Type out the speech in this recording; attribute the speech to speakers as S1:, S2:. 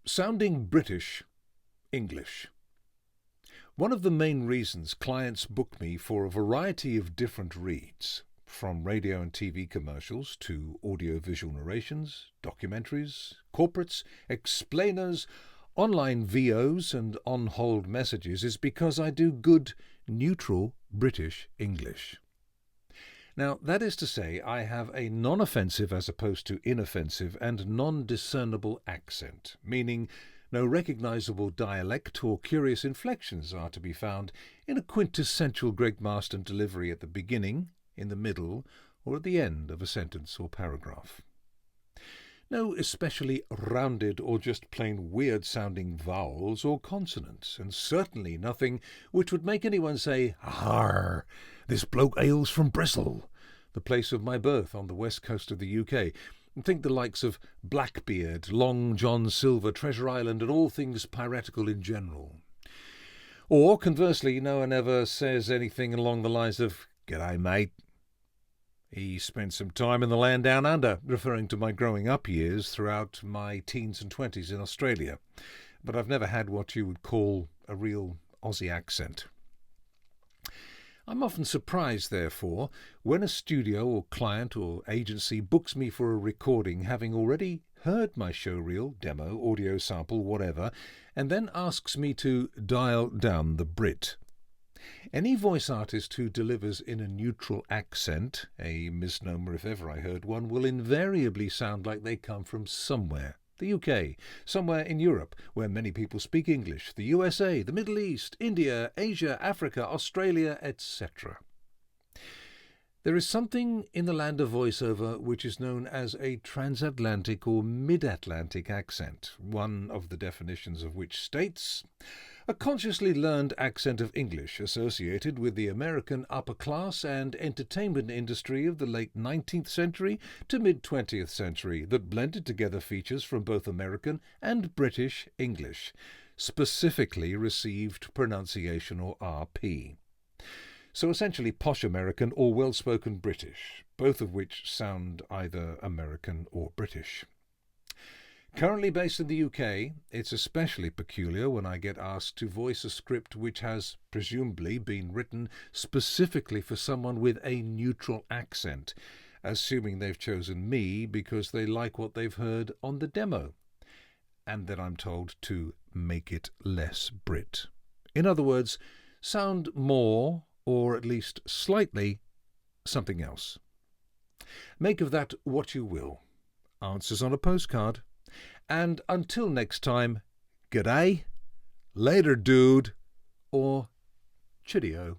S1: Sounding British English. One of the main reasons clients book me for a variety of different reads, from radio and TV commercials to audio-visual narrations, documentaries, corporates, explainers, online VOs and on-hold messages, is because I do good, neutral British English. Now, that is to say, I have a non-offensive as opposed to inoffensive and non-discernible accent, meaning no recognizable dialect or curious inflections are to be found in a quintessential Greg Marston delivery at the beginning, in the middle, or at the end of a sentence or paragraph. No especially rounded or just plain weird-sounding vowels or consonants, and certainly nothing which would make anyone say, "Arr, this bloke hails from Bristol, the place of my birth on the west coast of the UK," and think the likes of Blackbeard, Long John Silver, Treasure Island, and all things piratical in general. Or, conversely, no one ever says anything along the lines of, "G'day, mate. He spent some time in the land down under," referring to my growing up years throughout my teens and 20s in Australia. But I've never had what you would call a real Aussie accent. I'm often surprised, therefore, when a studio or client or agency books me for a recording having already heard my show reel, demo, audio sample, whatever, and then asks me to dial down the Brit. Any voice artist who delivers in a neutral accent, a misnomer if ever I heard one, will invariably sound like they come from somewhere. The UK, somewhere in Europe, where many people speak English, the USA, the Middle East, India, Asia, Africa, Australia, etc. There is something in the land of voiceover which is known as a transatlantic or mid-Atlantic accent, one of the definitions of which states, "A consciously learned accent of English associated with the American upper class and entertainment industry of the late 19th century to mid-20th century that blended together features from both American and British English, specifically received pronunciation or RP." So essentially posh American or well-spoken British, both of which sound either American or British. Currently based in the UK, it's especially peculiar when I get asked to voice a script which has presumably been written specifically for someone with a neutral accent, assuming they've chosen me because they like what they've heard on the demo, and then I'm told to make it less Brit. In other words, sound more, or at least slightly, something else. Make of that what you will. Answers on a postcard. And until next time, g'day, later dude, or cheerio.